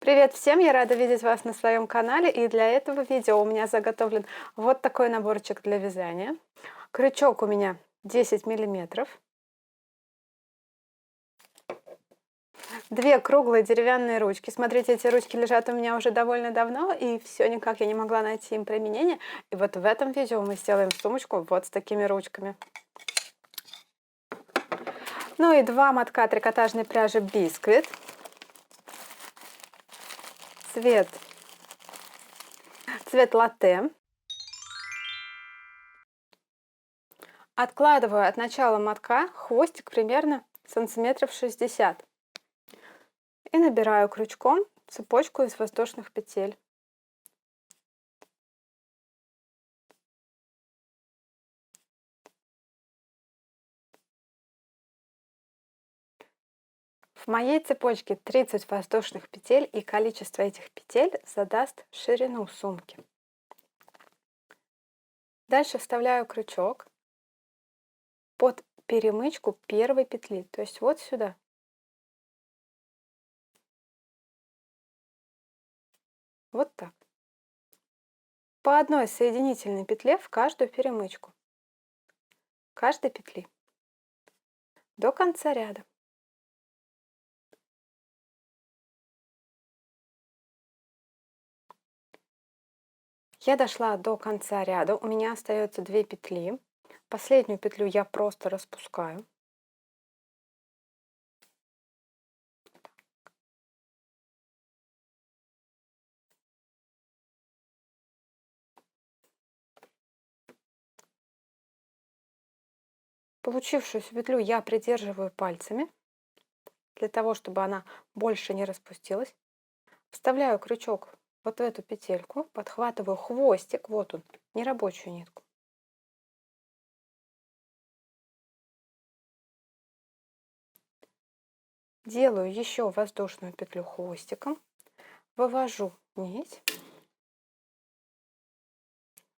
Привет всем! Я рада видеть вас на своем канале, и для этого видео у меня заготовлен вот такой наборчик для вязания. Крючок у меня 10 миллиметров. Две круглые деревянные ручки. Смотрите, эти ручки лежат у меня уже довольно давно, и все никак я не могла найти им применение. И вот в этом видео мы сделаем сумочку вот с такими ручками. Ну и два мотка трикотажной пряжи Biscuit. Цвет латте. Откладываю от начала мотка хвостик примерно сантиметров 60. И набираю крючком цепочку из воздушных петель. В моей цепочке 30 воздушных петель, и количество этих петель задаст ширину сумки. Дальше вставляю крючок под перемычку первой петли, то есть вот сюда. Вот так. По одной соединительной петле в каждую перемычку. Каждой петли. До конца ряда. Я дошла до конца ряда, у меня остается 2 петли. Последнюю петлю я просто распускаю. Получившуюся петлю я придерживаю пальцами, для того, чтобы она больше не распустилась. Вставляю крючок вот в эту петельку, подхватываю хвостик, вот он, нерабочую нитку. Делаю еще воздушную петлю хвостиком, вывожу нить.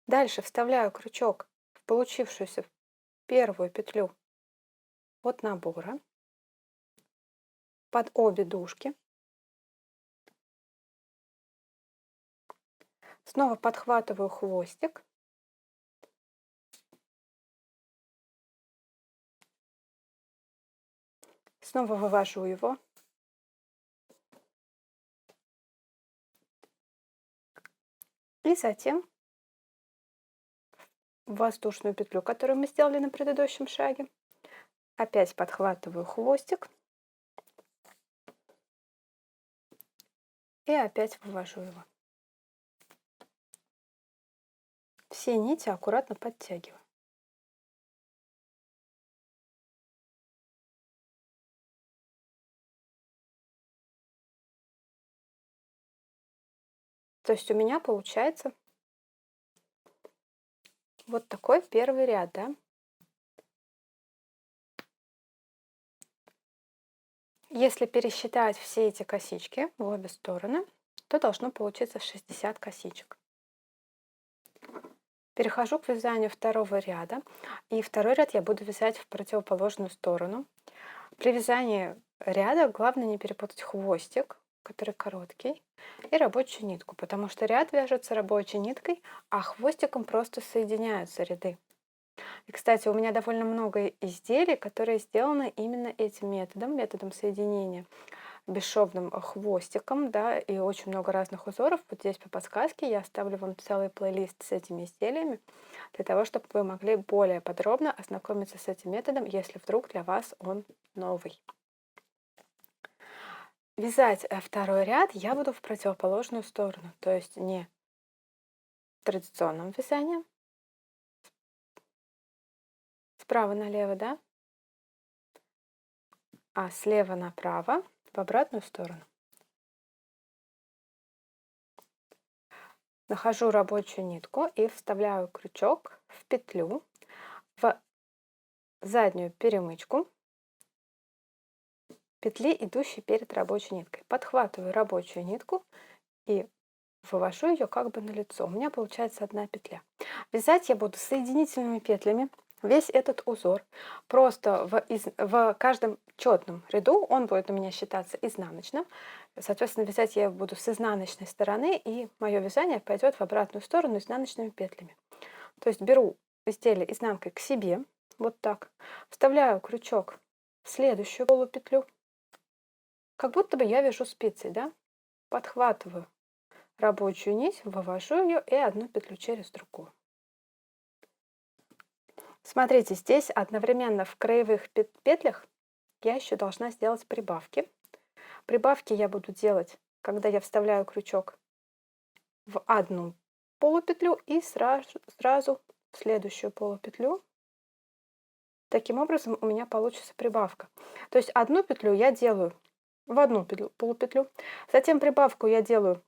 Дальше вставляю крючок в получившуюся первую петлю от набора под обе дужки. Снова подхватываю хвостик. Снова вывожу его. И затем в воздушную петлю, которую мы сделали на предыдущем шаге, опять подхватываю хвостик. И опять вывожу его. Все нити аккуратно подтягиваю. То есть у меня получается вот такой первый ряд, да? Если пересчитать все эти косички в обе стороны, то должно получиться 60 косичек. Перехожу к вязанию второго ряда, и второй ряд я буду вязать в противоположную сторону. При вязании ряда главное не перепутать хвостик, который короткий, и рабочую нитку, потому что ряд вяжется рабочей ниткой, а хвостиком просто соединяются ряды. И, кстати, у меня довольно много изделий, которые сделаны именно этим методом соединения бесшовным хвостиком, да, и очень много разных узоров. Вот здесь по подсказке я оставлю вам целый плейлист с этими изделиями, для того, чтобы вы могли более подробно ознакомиться с этим методом, если вдруг для вас он новый. Вязать второй ряд я буду в противоположную сторону, то есть не традиционным вязанием, справа налево, да, а слева направо в обратную сторону. Нахожу рабочую нитку и вставляю крючок в петлю, в заднюю перемычку петли, идущей перед рабочей ниткой. Подхватываю рабочую нитку и вывожу ее как бы на лицо. У меня получается одна петля. Вязать я буду соединительными петлями весь этот узор. Просто в каждом четном ряду, он будет у меня считаться изнаночным. Соответственно, вязать я буду с изнаночной стороны, и мое вязание пойдет в обратную сторону изнаночными петлями. То есть беру изделие изнанкой к себе, вот так, вставляю крючок в следующую полупетлю, как будто бы я вяжу спицей, да? Подхватываю рабочую нить, вывожу ее и одну петлю через другую. Смотрите, здесь одновременно в краевых петлях я еще должна сделать прибавки. Прибавки я буду делать, когда я вставляю крючок в одну полупетлю и сразу в следующую полупетлю. Таким образом у меня получится прибавка. То есть одну петлю я делаю в одну полупетлю, затем прибавку я делаю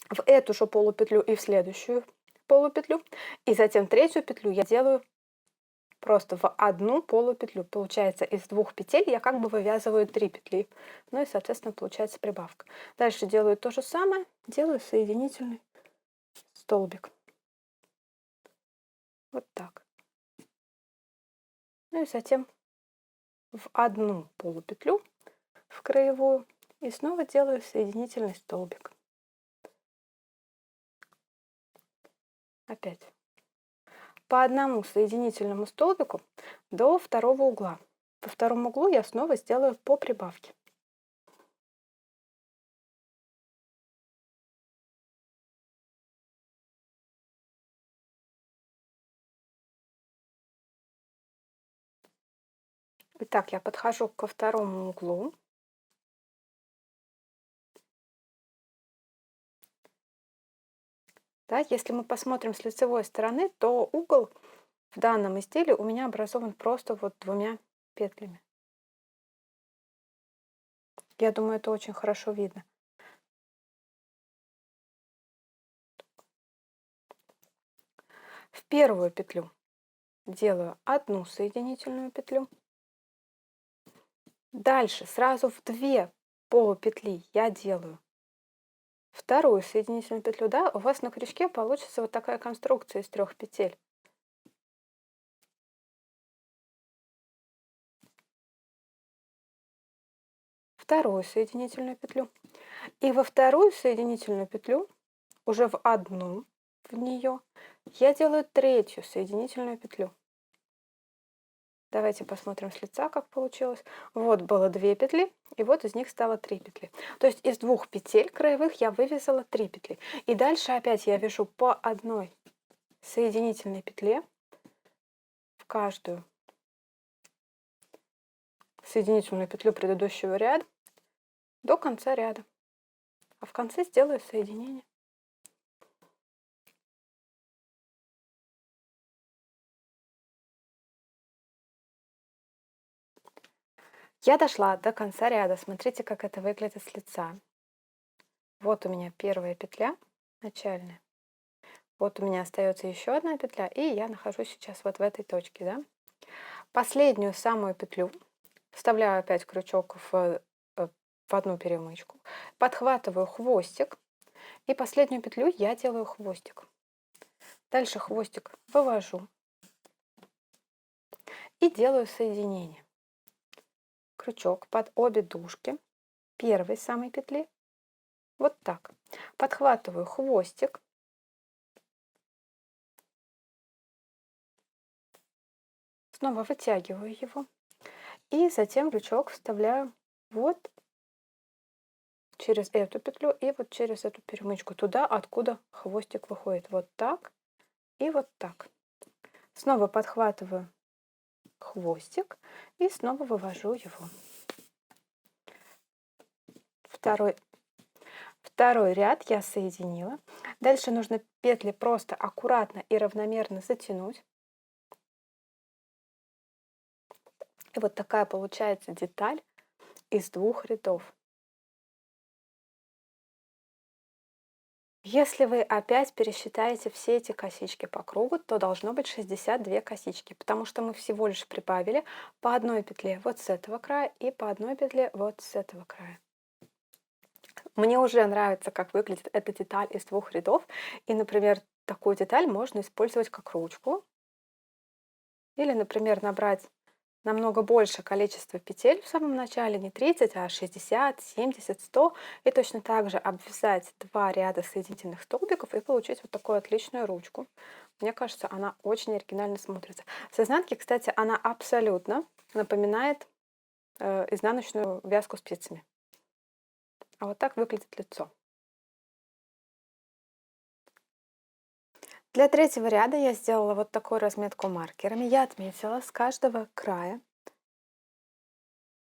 в эту же полупетлю и в следующую полупетлю, и затем третью петлю я делаю просто в одну полупетлю. Получается, из двух петель я как бы вывязываю 3 петли. Ну и, соответственно, получается прибавка. Дальше делаю то же самое, делаю соединительный столбик. Вот так. Ну и затем в одну полупетлю в краевую и снова делаю соединительный столбик. Опять. По одному соединительному столбику до второго угла. По второму углу я снова сделаю по прибавке. Итак, я подхожу ко второму углу. Да, если мы посмотрим с лицевой стороны, то угол в данном изделии у меня образован просто вот двумя петлями. Я думаю, это очень хорошо видно. В первую петлю делаю одну соединительную петлю. Дальше сразу в 2 полупетли я делаю вторую соединительную петлю. Да, у вас на крючке получится вот такая конструкция из 3 петель. Вторую соединительную петлю. И во вторую соединительную петлю, уже в одну в нее, я делаю третью соединительную петлю. Давайте посмотрим с лица, как получилось. Вот было 2 петли, и вот из них стало 3 петли. То есть из 2 петель краевых я вывязала 3 петли. И дальше опять я вяжу по одной соединительной петле в каждую соединительную петлю предыдущего ряда до конца ряда. А в конце сделаю соединение. Я дошла до конца ряда. Смотрите, как это выглядит с лица. Вот у меня первая петля начальная. Вот у меня остается еще одна петля, и я нахожусь сейчас вот в этой точке, да? Последнюю самую петлю вставляю опять крючок в одну перемычку, подхватываю хвостик, и последнюю петлю я делаю хвостик. Дальше хвостик вывожу и делаю соединение. Крючок под обе дужки первой самой петли. Вот так. Подхватываю хвостик. Снова вытягиваю его. И затем крючок вставляю вот через эту петлю и вот через эту перемычку. Туда, откуда хвостик выходит. Вот так и вот так. Снова подхватываю хвостик и снова вывожу его. Второй ряд я соединила. Дальше нужно петли просто аккуратно и равномерно затянуть. И вот такая получается деталь из 2 рядов. Если вы опять пересчитаете все эти косички по кругу, то должно быть 62 косички, потому что мы всего лишь прибавили по одной петле вот с этого края и по одной петле вот с этого края. Мне уже нравится, как выглядит эта деталь из 2 рядов. И, например, такую деталь можно использовать как ручку. Или, например, набрать намного больше количество петель в самом начале, не 30, а 60, 70, 100. И точно так же обвязать 2 ряда соединительных столбиков и получить вот такую отличную ручку. Мне кажется, она очень оригинально смотрится. С изнанки, кстати, она абсолютно напоминает изнаночную вязку спицами. А вот так выглядит лицо. Для третьего ряда я сделала вот такую разметку маркерами. Я отметила с каждого края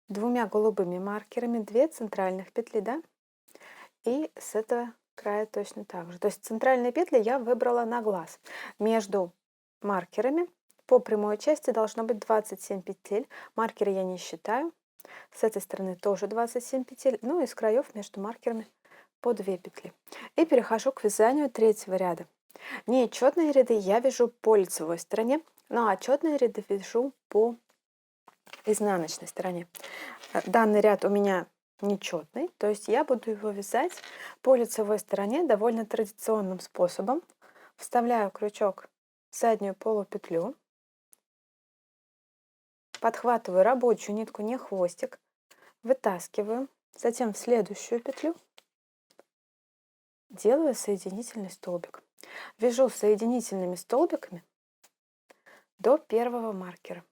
2 голубыми маркерами 2 центральных петли, да, и с этого края точно так же. То есть центральные петли я выбрала на глаз. Между маркерами по прямой части должно быть 27 петель. Маркеры я не считаю. С этой стороны тоже 27 петель. Ну и с краев между маркерами по 2 петли. И перехожу к вязанию третьего ряда. Нечетные ряды я вяжу по лицевой стороне, но отчетные ряды вяжу по изнаночной стороне. Данный ряд у меня нечетный, то есть я буду его вязать по лицевой стороне довольно традиционным способом. Вставляю крючок в заднюю полупетлю, подхватываю рабочую нитку, не хвостик, вытаскиваю, затем в следующую петлю делаю соединительный столбик. Вяжу соединительными столбиками до первого маркера.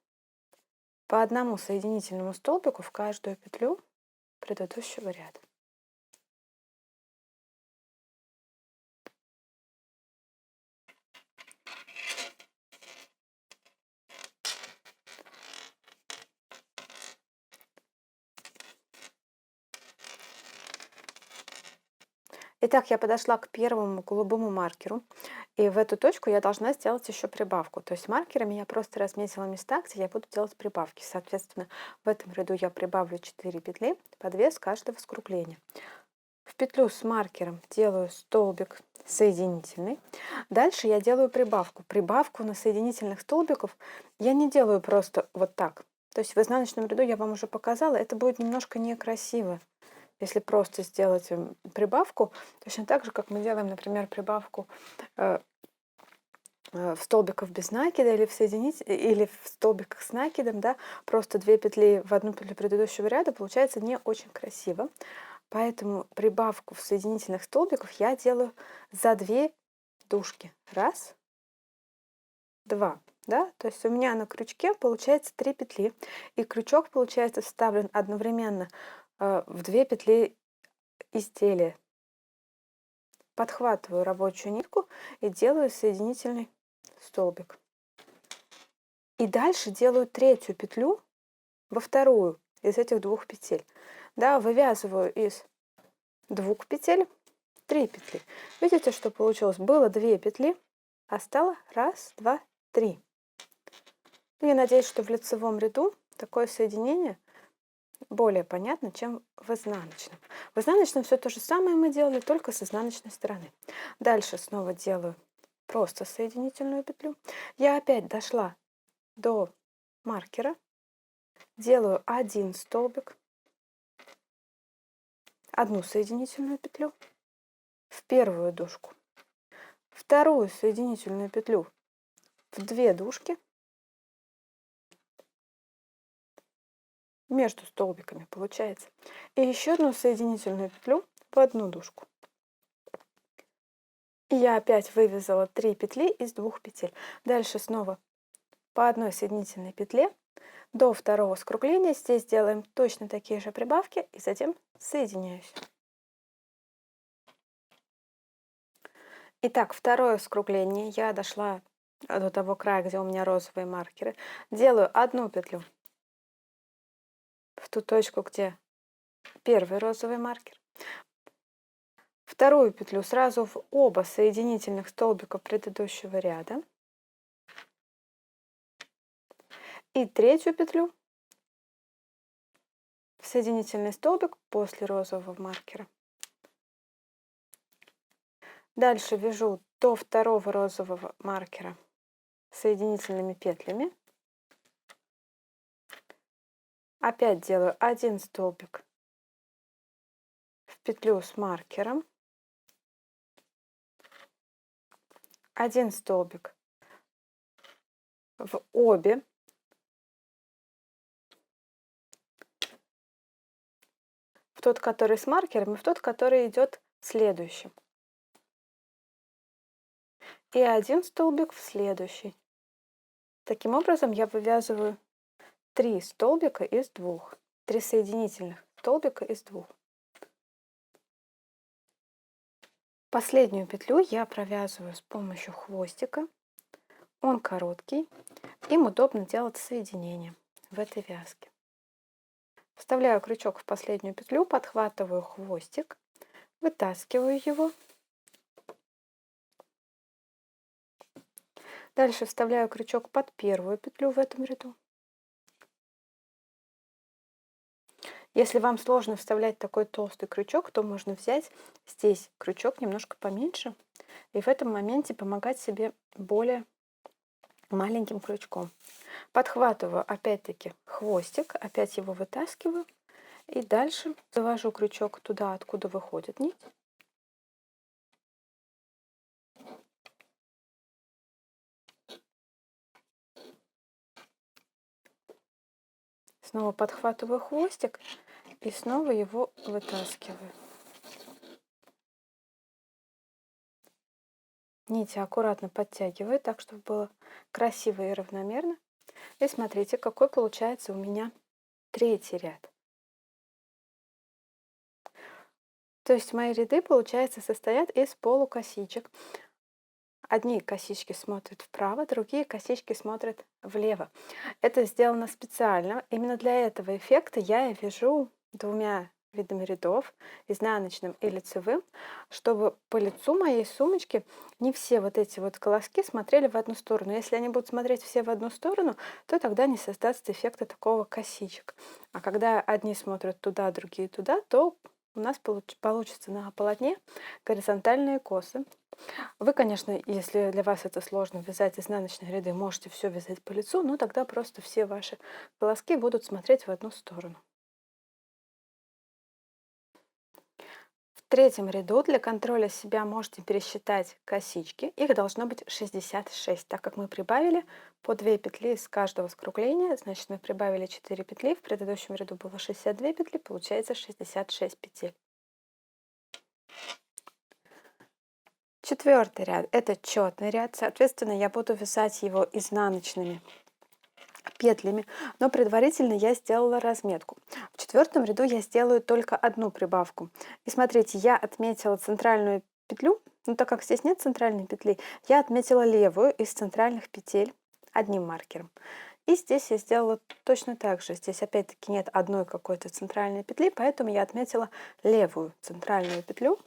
По одному соединительному столбику в каждую петлю предыдущего ряда. Итак, я подошла к первому голубому маркеру, и в эту точку я должна сделать еще прибавку. То есть маркерами я просто разметила места, где я буду делать прибавки. Соответственно, в этом ряду я прибавлю 4 петли, по 2 с каждого скругления. В петлю с маркером делаю столбик соединительный. Дальше я делаю прибавку. Прибавку на соединительных столбиков я не делаю просто вот так. То есть в изнаночном ряду я вам уже показала, это будет немножко некрасиво. Если просто сделать прибавку, точно так же, как мы делаем, например, прибавку в столбиках без накида или в столбиках с накидом, да, просто 2 петли в одну петлю предыдущего ряда, получается не очень красиво. Поэтому прибавку в соединительных столбиках я делаю за 2 дужки. Раз, два. Да? То есть у меня на крючке получается 3 петли, и крючок получается вставлен одновременно в 2 петли изделия. Подхватываю рабочую нитку и делаю соединительный столбик. И дальше делаю третью петлю во вторую из этих 2 петель. Да, вывязываю из 2 петель 3 петли. Видите, что получилось? Было 2 петли, а стало 1, 2, 3. Я надеюсь, что в лицевом ряду такое соединение более понятно, чем в изнаночном. В изнаночном все то же самое мы делали, только с изнаночной стороны. Дальше снова делаю просто соединительную петлю. Я опять дошла до маркера, делаю 1 столбик, 1 соединительную петлю в первую дужку, вторую соединительную петлю в 2 дужки между столбиками получается, и еще 1 соединительную петлю в 1 дужку. И я опять вывязала 3 петли из 2 петель. Дальше снова по 1 соединительной петле до второго скругления. Здесь делаем точно такие же прибавки и затем соединяюсь. Итак, второе скругление. Я дошла до того края, где у меня розовые маркеры. Делаю 1 петлю в ту точку, где первый розовый маркер. Вторую петлю сразу в оба соединительных столбика предыдущего ряда. И третью петлю в соединительный столбик после розового маркера. Дальше вяжу до второго розового маркера соединительными петлями. Опять делаю 1 столбик в петлю с маркером, 1 столбик в обе в тот, который с маркером, и в тот, который идет следующим. И один столбик в следующий. Таким образом я вывязываю 3 столбика из 2, 3 соединительных столбика из 2. Последнюю петлю я провязываю с помощью хвостика. Он короткий, им удобно делать соединение в этой вязке. Вставляю крючок в последнюю петлю, подхватываю хвостик, вытаскиваю его. Дальше вставляю крючок под первую петлю в этом ряду. Если вам сложно вставлять такой толстый крючок, то можно взять здесь крючок немножко поменьше и в этом моменте помогать себе более маленьким крючком. Подхватываю опять-таки хвостик, опять его вытаскиваю и дальше завожу крючок туда, откуда выходит нить. Снова подхватываю хвостик и снова его вытаскиваю. Нити аккуратно подтягиваю, так чтобы было красиво и равномерно. И смотрите, какой получается у меня третий ряд. То есть мои ряды, получается, состоят из полукосичек. Одни косички смотрят вправо, другие косички смотрят влево. Это сделано специально. Именно для этого эффекта я и вяжу двумя видами рядов, изнаночным и лицевым, чтобы по лицу моей сумочки не все вот эти вот колоски смотрели в одну сторону. Если они будут смотреть все в одну сторону, то тогда не создастся эффекта такого косичек. А когда одни смотрят туда, другие туда, то у нас получится на полотне горизонтальные косы. Вы, конечно, если для вас это сложно вязать изнаночные ряды, можете все вязать по лицу, но тогда просто все ваши волоски будут смотреть в одну сторону. В третьем ряду для контроля себя можете пересчитать косички. Их должно быть 66, так как мы прибавили по 2 петли из каждого скругления, значит мы прибавили 4 петли, в предыдущем ряду было 62 петли, получается 66 петель. Четвертый ряд — это четный ряд, соответственно, я буду вязать его изнаночными петлями, но предварительно я сделала разметку. В четвертом ряду я сделаю только одну прибавку. И смотрите, я отметила центральную петлю, но так как здесь нет центральной петли, я отметила левую из центральных петель одним маркером. И здесь я сделала точно так же. Здесь опять-таки нет одной какой-то центральной петли, поэтому я отметила левую центральную петлю.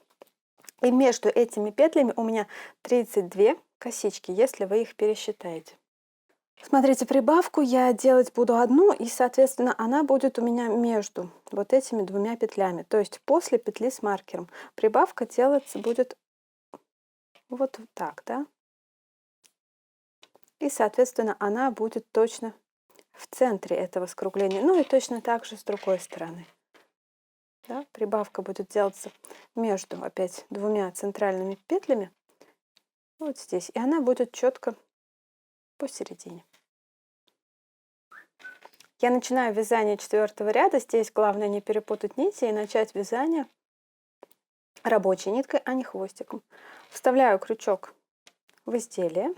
И между этими петлями у меня 32 косички, если вы их пересчитаете. Смотрите, прибавку я делать буду одну, и, соответственно, она будет у меня между вот этими двумя петлями, то есть после петли с маркером. Прибавка делаться будет вот так, да? И, соответственно, она будет точно в центре этого скругления. Ну и точно так же с другой стороны. Да? Прибавка будет делаться между опять двумя центральными петлями, вот здесь, и она будет четко посередине. Я начинаю вязание четвертого ряда. Здесь главное не перепутать нити и начать вязание рабочей ниткой, а не хвостиком. Вставляю крючок в изделие,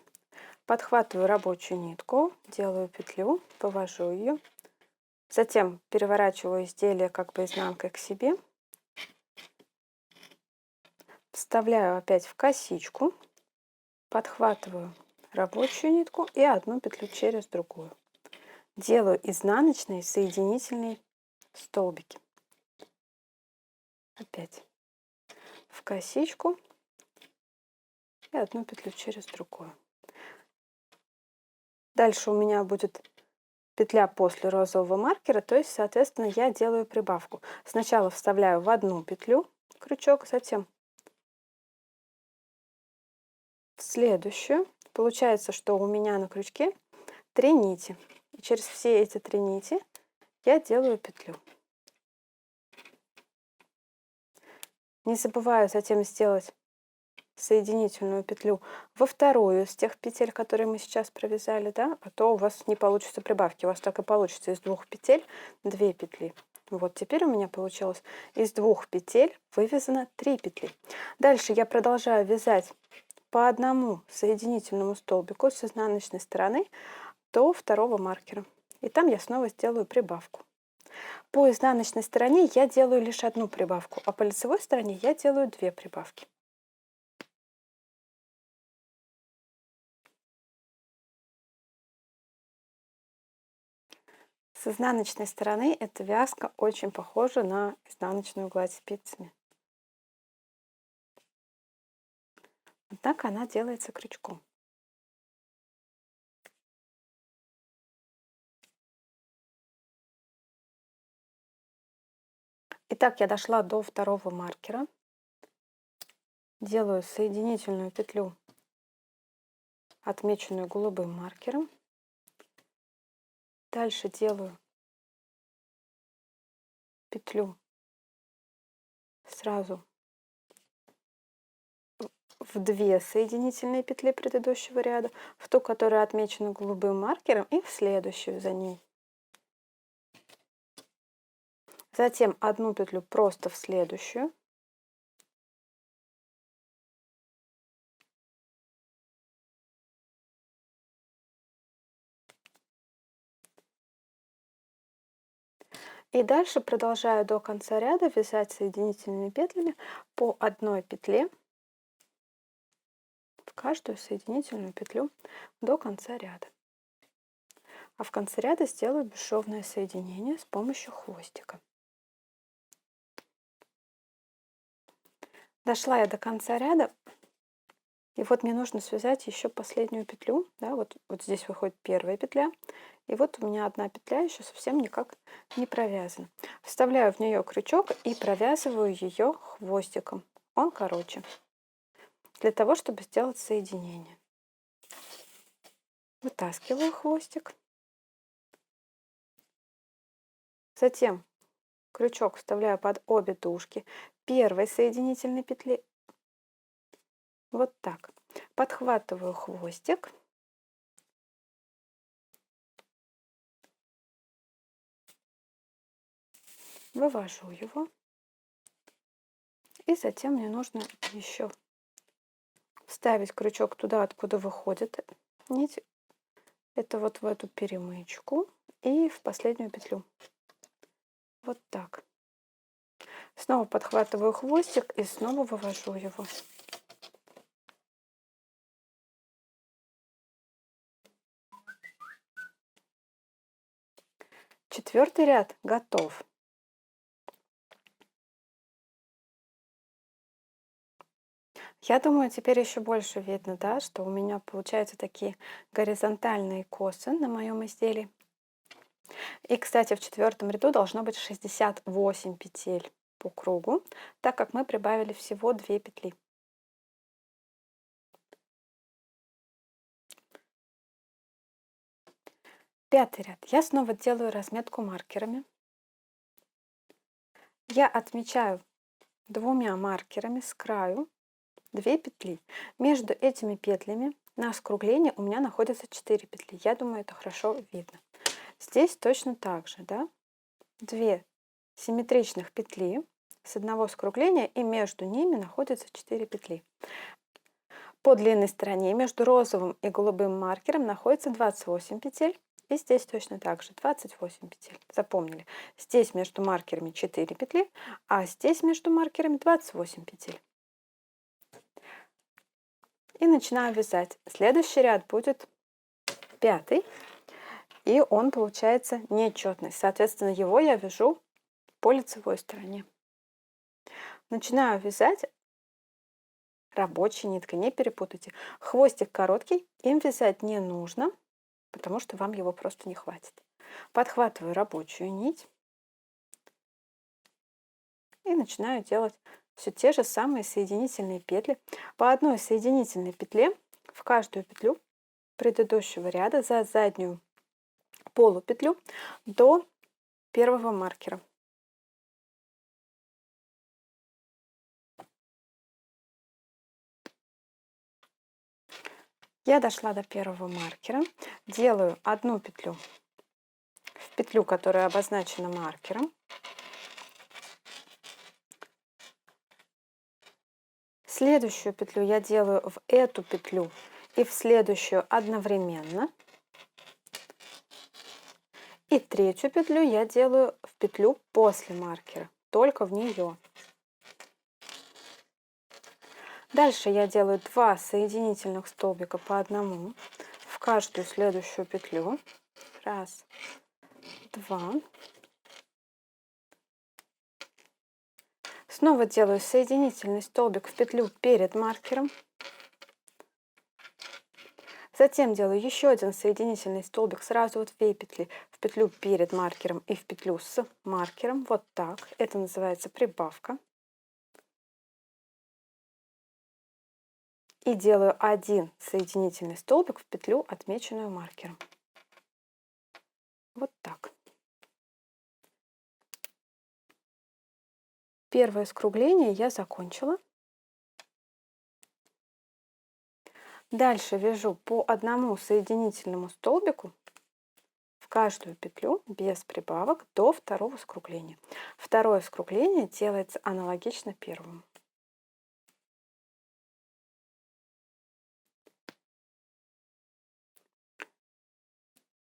подхватываю рабочую нитку, делаю петлю, повожу ее, затем переворачиваю изделие как бы изнанкой к себе, вставляю опять в косичку, подхватываю рабочую нитку и одну петлю через другую. Делаю изнаночные соединительные столбики. Опять в косичку и одну петлю через другую. Дальше у меня будет петля после розового маркера, то есть, соответственно, я делаю прибавку. Сначала вставляю в одну петлю крючок, затем в следующую. Получается, что у меня на крючке 3 нити. И через все эти 3 нити я делаю петлю. Не забываю затем сделать соединительную петлю во вторую из тех петель, которые мы сейчас провязали, да, а то у вас не получится прибавки, у вас так и получится из 2 петель 2 петли. Вот теперь у меня получилось из 2 петель вывязано 3 петли. Дальше я продолжаю вязать по одному соединительному столбику с изнаночной стороны до второго маркера. И там я снова сделаю прибавку. По изнаночной стороне я делаю лишь одну прибавку, а по лицевой стороне я делаю 2 прибавки. С изнаночной стороны эта вязка очень похожа на изнаночную гладь спицами. Однако она делается крючком. Итак, я дошла до второго маркера. Делаю соединительную петлю, отмеченную голубым маркером. Дальше делаю петлю сразу в 2 соединительные петли предыдущего ряда, в ту, которая отмечена голубым маркером, и в следующую за ней. Затем одну петлю просто в следующую. И дальше продолжаю до конца ряда вязать соединительными петлями по одной петле в каждую соединительную петлю до конца ряда. А в конце ряда сделаю бесшовное соединение с помощью хвостика. Дошла я до конца ряда, и вот мне нужно связать еще последнюю петлю. Да, вот здесь выходит первая петля, и вот у меня одна петля еще совсем никак не провязана. Вставляю в нее крючок и провязываю ее хвостиком. Он короче, для того, чтобы сделать соединение. Вытаскиваю хвостик. Затем крючок вставляю под обе дужки первой соединительной петли. Вот так. Подхватываю хвостик. Вывожу его. И затем мне нужно еще вставить крючок туда, откуда выходит нить. Это вот в эту перемычку и в последнюю петлю. Вот так. Снова подхватываю хвостик и снова вывожу его. Четвертый ряд готов. Я думаю, теперь еще больше видно, да, что у меня получаются такие горизонтальные косы на моем изделии. И, кстати, в четвертом ряду должно быть 68 петель по кругу, так как мы прибавили всего 2 петли. Пятый ряд. Я снова делаю разметку маркерами. Я отмечаю 2 маркерами с краю 2 петли. Между этими петлями на скругление у меня находится 4 петли. Я думаю, это хорошо видно. Здесь точно так же, да? 2 симметричных петли с одного скругления, и между ними находятся 4 петли. По длинной стороне между розовым и голубым маркером находится 28 петель. И здесь точно так же 28 петель. Запомнили. Здесь между маркерами 4 петли, а здесь между маркерами 28 петель. И начинаю вязать. Следующий ряд будет 5, и он получается нечетный. Соответственно, его я вяжу по лицевой стороне. Начинаю вязать рабочей ниткой, не перепутайте. Хвостик короткий, им вязать не нужно, потому что вам его просто не хватит. Подхватываю рабочую нить и начинаю делать все те же самые соединительные петли. По одной соединительной петле в каждую петлю предыдущего ряда за заднюю полупетлю до первого маркера. Я дошла до первого маркера, делаю одну петлю в петлю, которая обозначена маркером, Следующую петлю я делаю в эту петлю и в следующую одновременно. И третью петлю я делаю в петлю после маркера, только в нее. Дальше я делаю 2 соединительных столбика по одному в каждую следующую петлю. Раз, два. Снова делаю соединительный столбик в петлю перед маркером. Затем делаю еще один соединительный столбик сразу в 2 петли в петлю перед маркером и в петлю с маркером. Вот так. Это называется прибавка. И делаю один соединительный столбик в петлю, отмеченную маркером. Вот так. Первое скругление я закончила. Дальше вяжу по одному соединительному столбику в каждую петлю без прибавок до второго скругления. Второе скругление делается аналогично первому.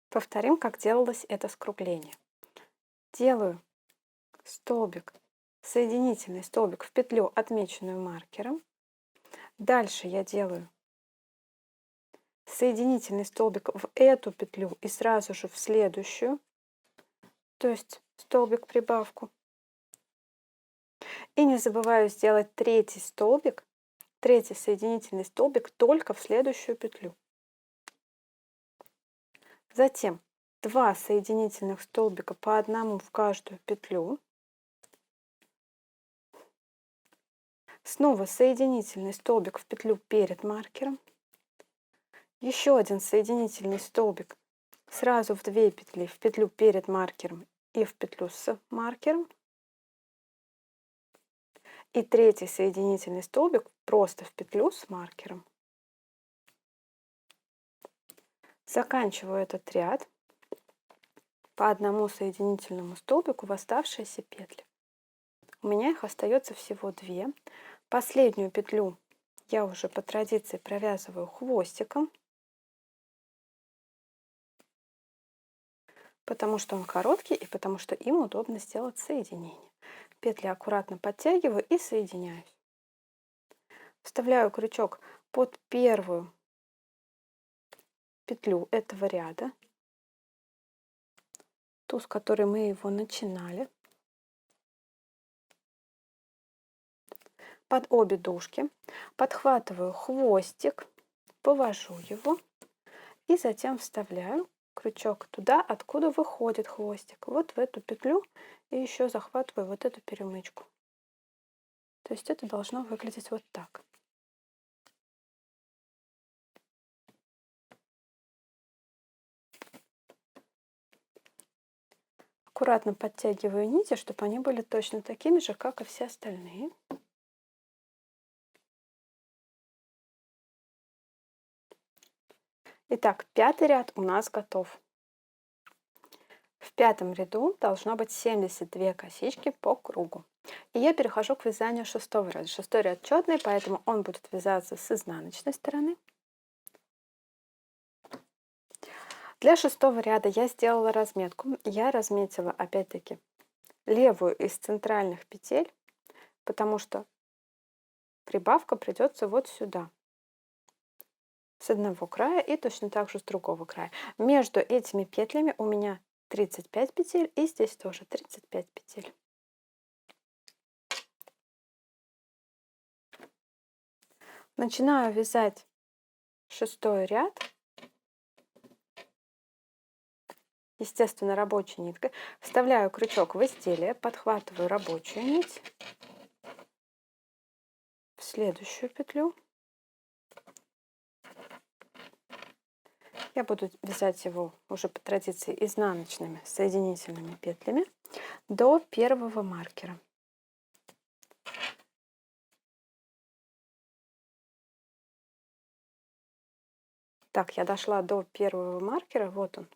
Повторим, как делалось это скругление. Делаю столбик, соединительный столбик в петлю, отмеченную маркером. Дальше я делаю соединительный столбик в эту петлю и сразу же в следующую, то есть столбик прибавку. И не забываю сделать третий столбик, третий соединительный столбик только в следующую петлю. Затем 2 соединительных столбика по одному в каждую петлю. Снова соединительный столбик в петлю перед маркером. Еще один соединительный столбик сразу в 2 петли в петлю перед маркером и в петлю с маркером. И третий соединительный столбик просто в петлю с маркером. Заканчиваю этот ряд по одному соединительному столбику в оставшиеся петли. У меня их остается всего 2. Последнюю петлю я уже по традиции провязываю хвостиком, потому что он короткий и потому что им удобно сделать соединение. Петли аккуратно подтягиваю и соединяюсь. Вставляю крючок под первую петлю этого ряда, ту, с которой мы его начинали, под обе дужки, подхватываю хвостик, повожу его и затем вставляю крючок туда, откуда выходит хвостик, вот в эту петлю, и еще захватываю вот эту перемычку. То есть это должно выглядеть вот так. Аккуратно подтягиваю нити, чтобы они были точно такими же, как и все остальные. Итак, 5-й ряд у нас готов. В 5-м ряду должно быть 72 косички по кругу. И я перехожу к вязанию 6-го ряда. 6-й ряд четный, поэтому он будет вязаться с изнаночной стороны. Для 6-го ряда я сделала разметку. Я разметила опять-таки левую из центральных петель, потому что прибавка придется вот сюда. С одного края и точно так же с другого края. Между этими петлями у меня 35 петель и здесь тоже 35 петель. Начинаю вязать 6-й ряд, естественно, рабочей ниткой. Вставляю крючок в изделие, подхватываю рабочую нить в следующую петлю. Я буду вязать его уже по традиции изнаночными соединительными петлями до первого маркера. Так, я дошла до первого маркера, вот он.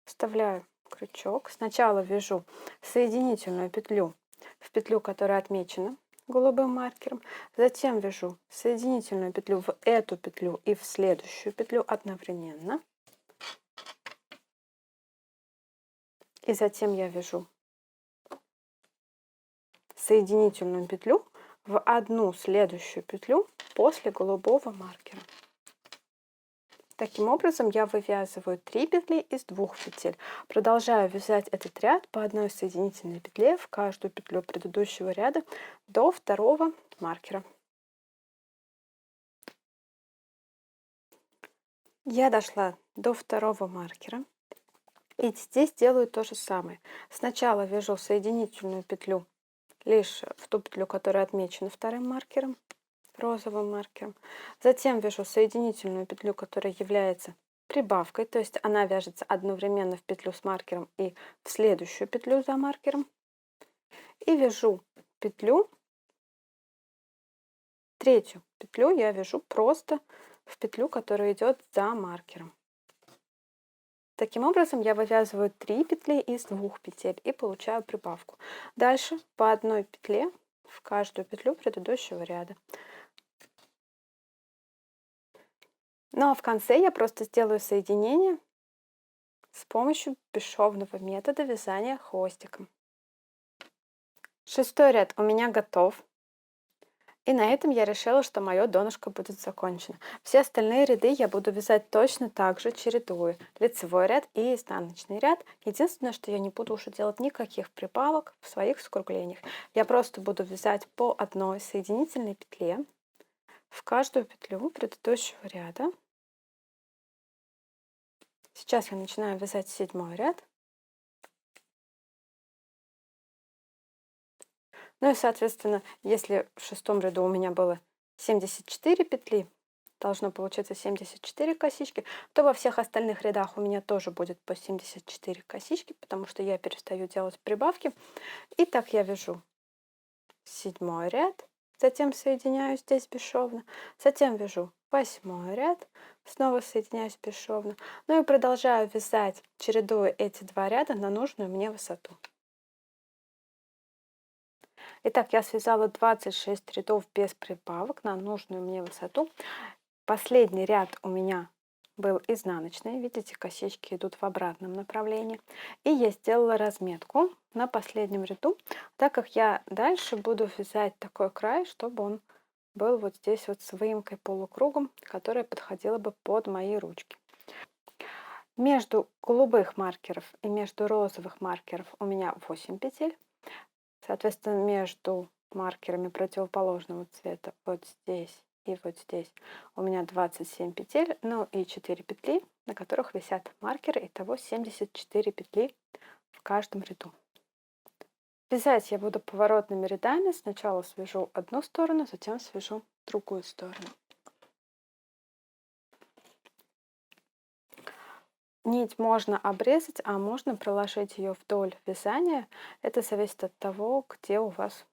Вставляю крючок. Сначала вяжу соединительную петлю в петлю, которая отмечена голубым маркером. Затем вяжу соединительную петлю в эту петлю и в следующую петлю одновременно. И затем я вяжу соединительную петлю в одну следующую петлю после голубого маркера. Таким образом я вывязываю 3 петли из 2 петель. Продолжаю вязать этот ряд по одной соединительной петле в каждую петлю предыдущего ряда до второго маркера. Я дошла до второго маркера. И здесь делаю то же самое. Сначала вяжу соединительную петлю лишь в ту петлю, которая отмечена вторым маркером, розовым маркером. Затем вяжу соединительную петлю, которая является прибавкой, то есть она вяжется одновременно в петлю с маркером и в следующую петлю за маркером. И вяжу петлю, третью петлю я вяжу просто в петлю, которая идет за маркером. Таким образом я вывязываю 3 петли из 2 петель и получаю прибавку. Дальше по одной петле в каждую петлю предыдущего ряда. Ну а в конце я просто сделаю соединение с помощью бесшовного метода вязания хвостиком. 6-й ряд у меня готов. И на этом я решила, что мое донышко будет закончено. Все остальные ряды я буду вязать точно так же, чередуя лицевой ряд и изнаночный ряд. Единственное, что я не буду уже делать никаких прибавок в своих скруглениях. Я просто буду вязать по одной соединительной петле в каждую петлю предыдущего ряда. Сейчас я начинаю вязать 7-й ряд. Ну и, соответственно, если в 6-м ряду у меня было 74 петли, должно получиться 74 косички, то во всех остальных рядах у меня тоже будет по 74 косички, потому что я перестаю делать прибавки. И так я вяжу 7-й ряд, затем соединяю здесь бесшовно, затем вяжу 8-й ряд, снова соединяюсь бесшовно, ну и продолжаю вязать, чередуя эти два ряда на нужную мне высоту. Итак, я связала 26 рядов без прибавок на нужную мне высоту. Последний ряд у меня был изнаночный. Видите, косички идут в обратном направлении. И я сделала разметку на последнем ряду, так как я дальше буду вязать такой край, чтобы он был вот здесь вот с выемкой полукругом, которая подходила бы под мои ручки. Между голубых маркеров и между розовых маркеров у меня 8 петель. Соответственно, между маркерами противоположного цвета вот здесь и вот здесь у меня 27 петель, ну и 4 петли, на которых висят маркеры, итого 74 петли в каждом ряду. Вязать я буду поворотными рядами, сначала свяжу одну сторону, затем свяжу другую сторону. Нить можно обрезать, а можно проложить ее вдоль вязания. Это зависит от того, где у вас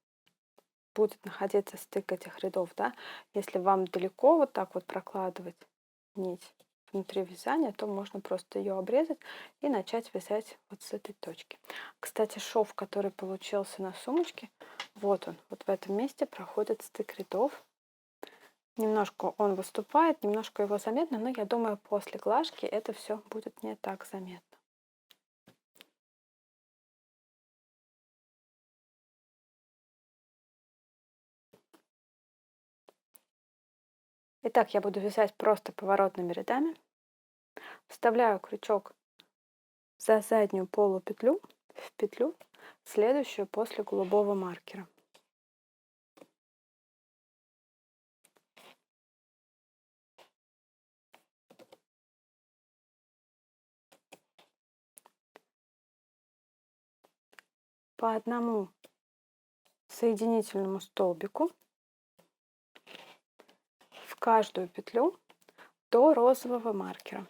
будет находиться стык этих рядов, да. Если вам далеко вот так вот прокладывать нить внутри вязания, то можно просто ее обрезать и начать вязать вот с этой точки. Кстати, шов, который получился на сумочке, вот он, вот в этом месте проходит стык рядов. Немножко он выступает, немножко его заметно, но я думаю, после глажки это все будет не так заметно. Итак, я буду вязать просто поворотными рядами. Вставляю крючок за заднюю полупетлю в петлю, следующую после голубого маркера. По одному соединительному столбику в каждую петлю до розового маркера.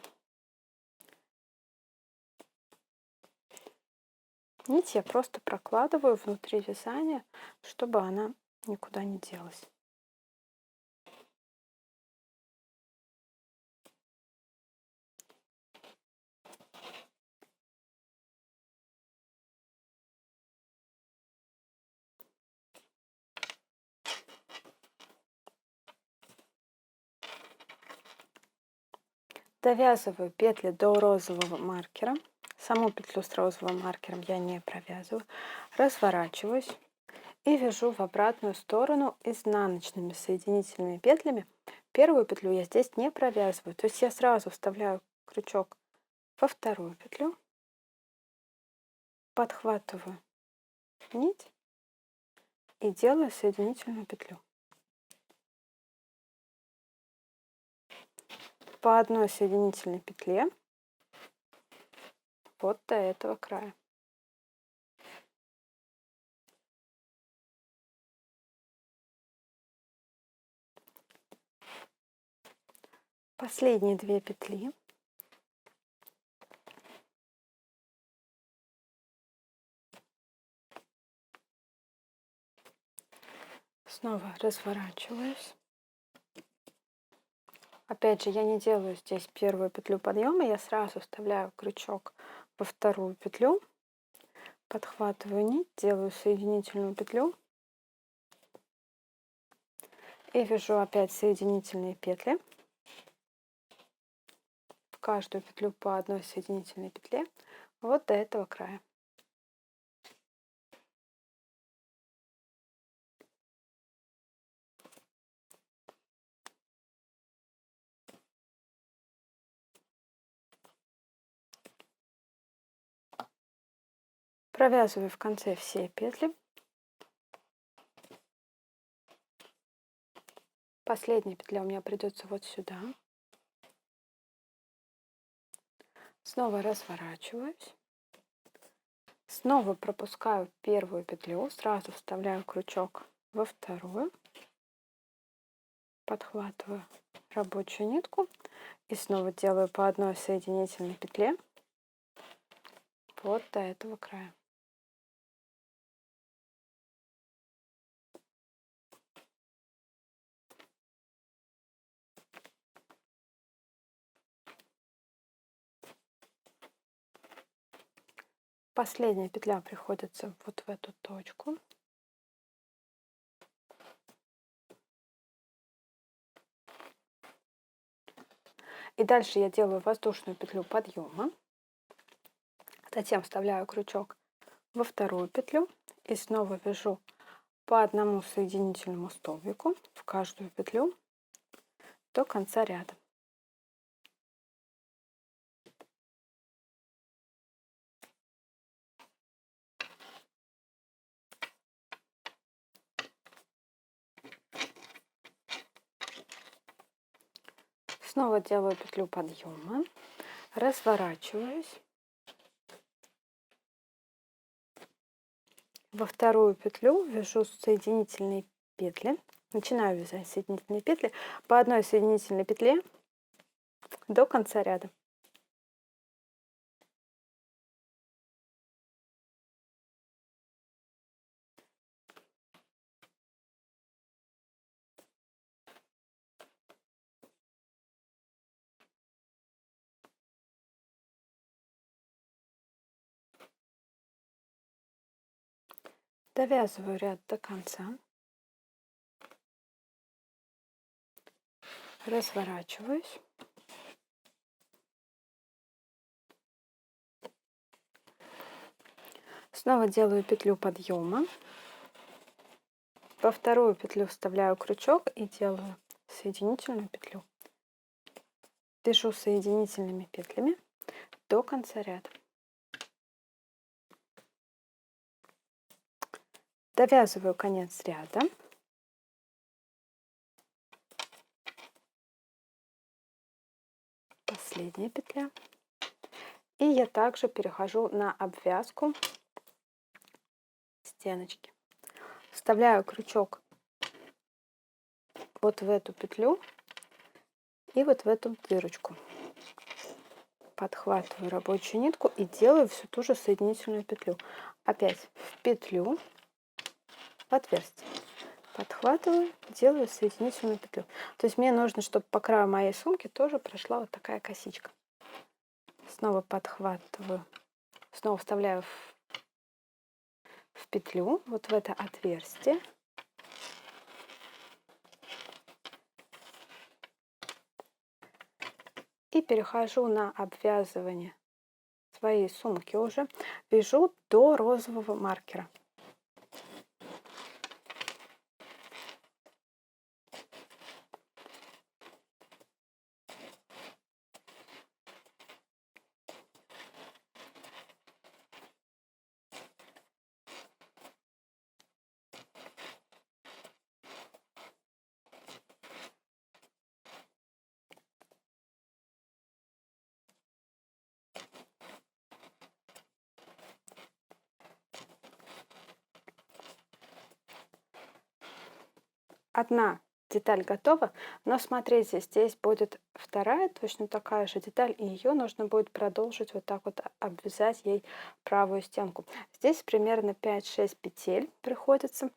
Нить я просто прокладываю внутри вязания, чтобы она никуда не делась. Довязываю петли до розового маркера. Саму петлю с розовым маркером я не провязываю. Разворачиваюсь и вяжу в обратную сторону изнаночными соединительными петлями. Первую петлю я здесь не провязываю, то есть я сразу вставляю крючок во вторую петлю, подхватываю нить и делаю соединительную петлю. По одной соединительной петле вот до этого края. Последние 2 петли снова разворачиваюсь. Опять же, я не делаю здесь первую петлю подъема, я сразу вставляю крючок во вторую петлю, подхватываю нить, делаю соединительную петлю и вяжу опять соединительные петли. В каждую петлю по одной соединительной петле вот до этого края. Провязываю в конце все петли. Последняя петля у меня придется вот сюда. Снова разворачиваюсь. Снова пропускаю первую петлю, сразу вставляю крючок во вторую, подхватываю рабочую нитку и снова делаю по одной соединительной петле вот до этого края. Последняя петля приходится вот в эту точку. И дальше я делаю воздушную петлю подъема. Затем вставляю крючок во вторую петлю и снова вяжу по одному соединительному столбику в каждую петлю до конца ряда. Снова делаю петлю подъема, разворачиваюсь. Во вторую петлю вяжу соединительные петли. Начинаю вязать соединительные петли по одной соединительной петле до конца ряда. Довязываю ряд до конца. Разворачиваюсь. Снова делаю петлю подъема. Во вторую петлю вставляю крючок и делаю соединительную петлю. Вяжу соединительными петлями до конца ряда. Довязываю конец ряда. Последняя петля. И я также перехожу на обвязку стеночки. Вставляю крючок вот в эту петлю и вот в эту дырочку. Подхватываю рабочую нитку и делаю всю ту же соединительную петлю. Опять в петлю, в отверстие. Подхватываю, делаю соединительную петлю. То есть мне нужно, чтобы по краю моей сумки тоже прошла вот такая косичка. Снова подхватываю, снова вставляю в петлю, вот в это отверстие. И перехожу на обвязывание своей сумки уже. Вяжу до розового маркера. Одна деталь готова, но смотрите, здесь будет вторая точно такая же деталь, и ее нужно будет продолжить вот так вот обвязать ей правую стенку. Здесь примерно 5-6 петель приходится,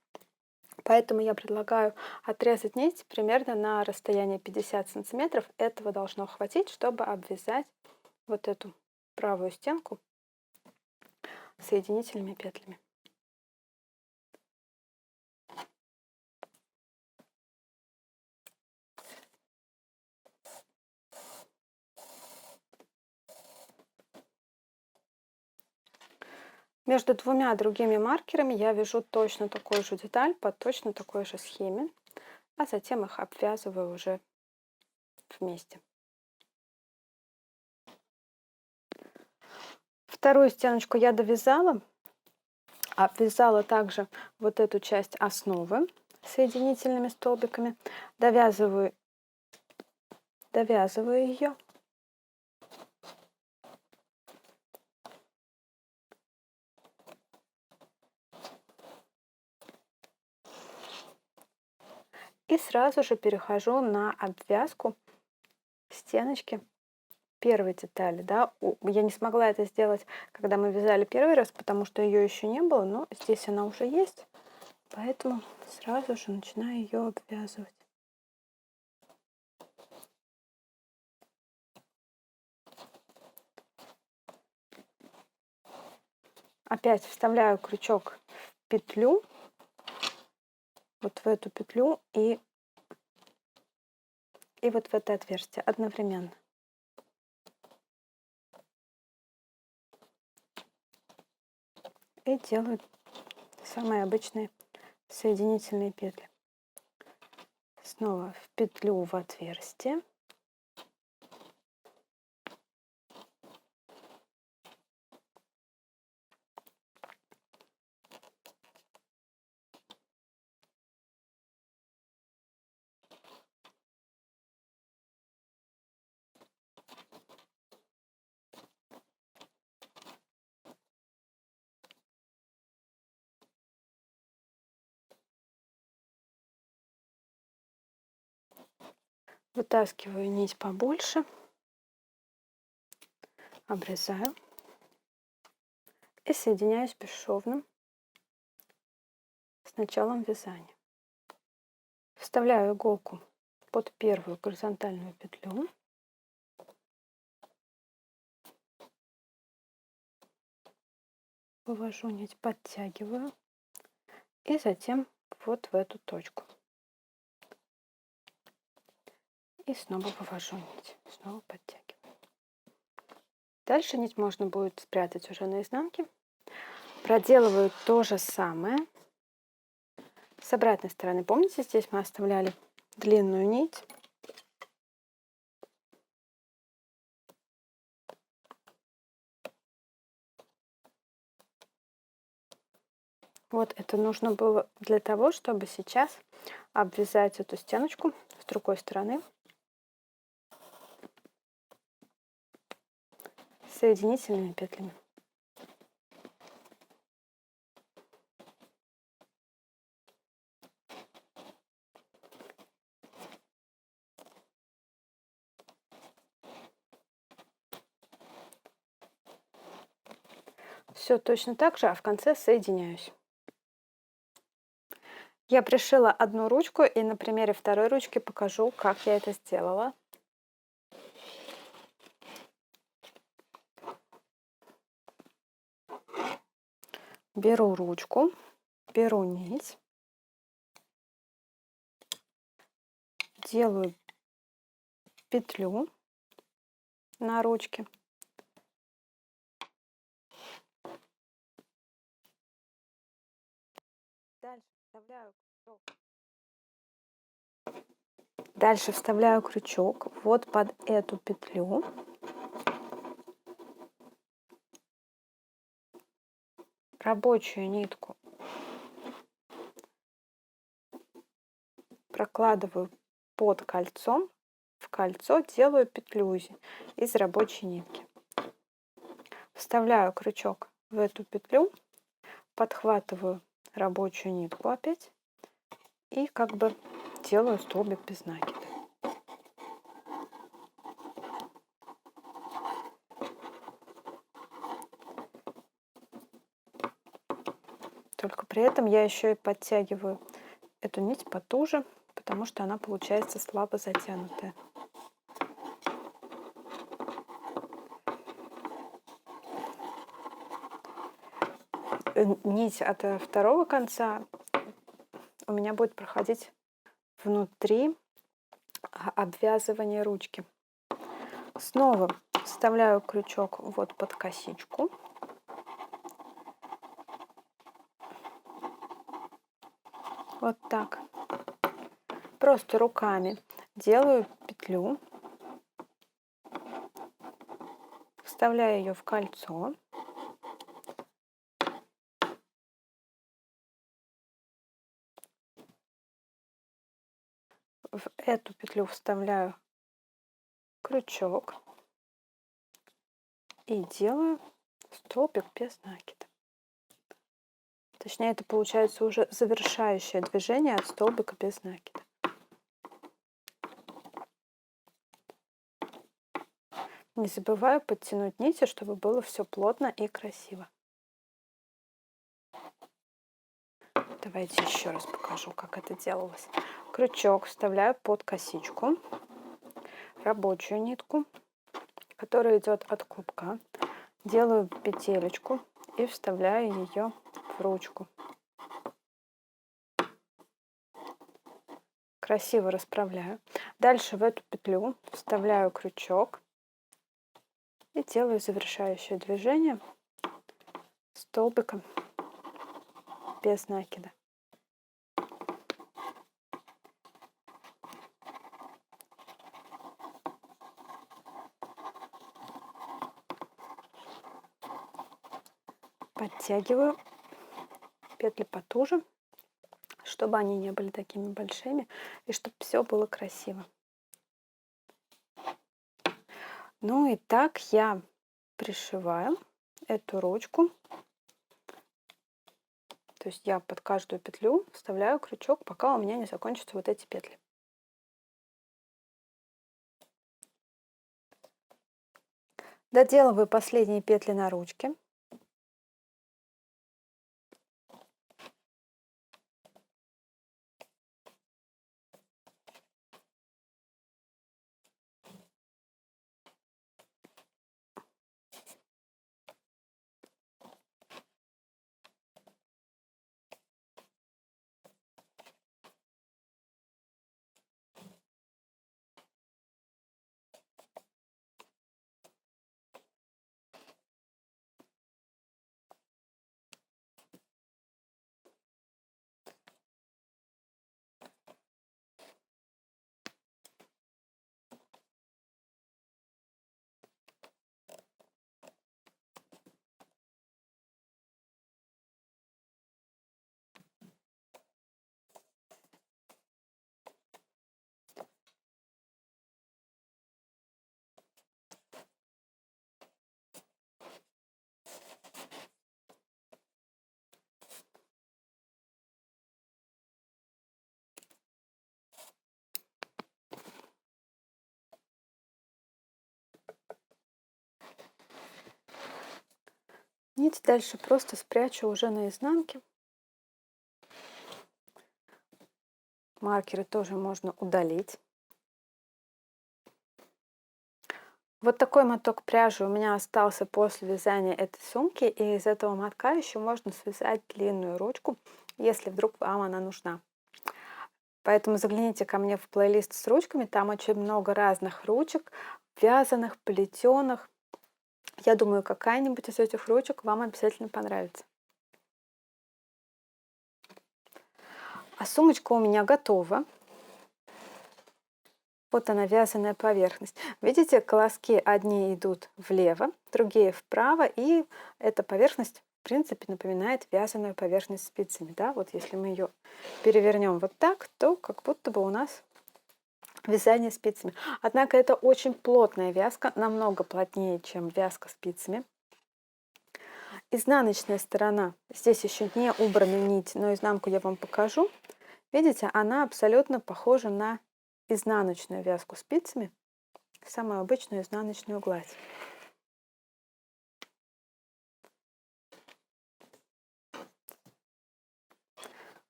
поэтому я предлагаю отрезать нить примерно на расстояние 50 сантиметров. Этого должно хватить, чтобы обвязать вот эту правую стенку соединительными петлями. Между двумя другими маркерами я вяжу точно такую же деталь по точно такой же схеме, а затем их обвязываю уже вместе. Вторую стеночку я довязала, обвязала также вот эту часть основы соединительными столбиками, довязываю ее. И сразу же перехожу на обвязку стеночки первой детали. Да. Я не смогла это сделать, когда мы вязали первый раз, потому что ее еще не было, но здесь она уже есть, поэтому сразу же начинаю ее обвязывать. Опять вставляю крючок в петлю, вот в эту петлю и вот в это отверстие одновременно. И делаю самые обычные соединительные петли. Снова в петлю в отверстие. Вытаскиваю нить побольше, обрезаю и соединяюсь бесшовным с началом вязания. Вставляю иголку под первую горизонтальную петлю. Вывожу нить, подтягиваю и затем вот в эту точку. И снова вывожу нить, снова подтягиваю. Дальше нить можно будет спрятать уже на изнанке. Проделываю то же самое с обратной стороны. Помните, здесь мы оставляли длинную нить. Вот это нужно было для того, чтобы сейчас обвязать эту стеночку с другой стороны соединительными петлями. Все точно так же, а в конце соединяюсь. Я пришила одну ручку и на примере второй ручки покажу, как я это сделала. Беру ручку, беру нить, делаю петлю на ручке. Дальше вставляю крючок вот под эту петлю. Рабочую нитку прокладываю под кольцом, в кольцо делаю петлю из рабочей нитки. Вставляю крючок в эту петлю, подхватываю рабочую нитку опять и как бы делаю столбик без накида. Только при этом я еще и подтягиваю эту нить потуже, потому что она получается слабо затянутая. Нить от второго конца у меня будет проходить внутри обвязывания ручки. Снова вставляю крючок вот под косичку. Вот так. Просто руками делаю петлю, вставляю ее в кольцо. В эту петлю вставляю крючок и делаю столбик без накида. Точнее, это получается уже завершающее движение от столбика без накида. Не забываю подтянуть нити, чтобы было все плотно и красиво. Давайте еще раз покажу, как это делалось. Крючок вставляю под косичку, рабочую нитку, которая идет от клубка. Делаю петелечку и вставляю ее в ручку. Красиво расправляю. Дальше в эту петлю вставляю крючок и делаю завершающее движение столбиком без накида. Подтягиваю петли потуже, чтобы они не были такими большими и чтобы все было красиво. Ну и так я пришиваю эту ручку. То есть я под каждую петлю вставляю крючок, пока у меня не закончатся вот эти петли. Доделываю последние петли на ручке. Нить дальше просто спрячу уже на изнанке. Маркеры тоже можно удалить. Вот такой моток пряжи у меня остался после вязания этой сумки, и из этого мотка еще можно связать длинную ручку, если вдруг вам она нужна. Поэтому загляните ко мне в плейлист с ручками, там очень много разных ручек, вязаных, плетеных. Я думаю, какая-нибудь из этих ручек вам обязательно понравится. А сумочка у меня готова. Вот она, вязаная поверхность. Видите, колоски одни идут влево, другие вправо, и эта поверхность, в принципе, напоминает вязаную поверхность спицами. Да? Вот если мы ее перевернем вот так, то как будто бы у нас вязание спицами. Однако это очень плотная вязка, намного плотнее, чем вязка спицами. Изнаночная сторона, здесь еще не убрана нить, но изнанку я вам покажу. Видите, она абсолютно похожа на изнаночную вязку спицами, самую обычную изнаночную гладь.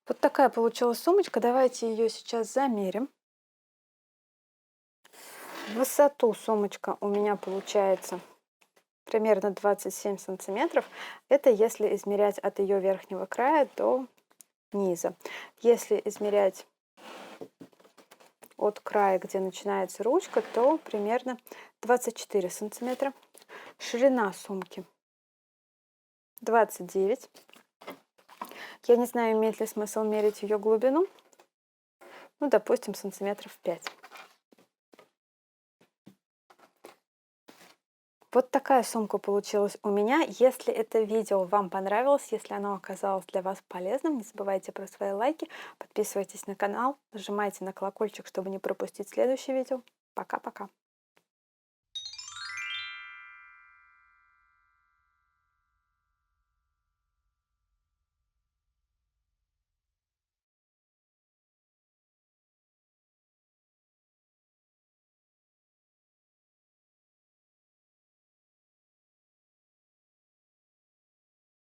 Вот такая получилась сумочка. Давайте ее сейчас замерим. Высоту сумочка у меня получается примерно 27 сантиметров. Это если измерять от ее верхнего края до низа. Если измерять от края, где начинается ручка, то примерно 24 сантиметра. Ширина сумки 29. Я не знаю, имеет ли смысл мерить ее глубину. Ну, допустим, сантиметров 5. Вот такая сумка получилась у меня. Если это видео вам понравилось, если оно оказалось для вас полезным, не забывайте про свои лайки, подписывайтесь на канал, нажимайте на колокольчик, чтобы не пропустить следующее видео. Пока-пока.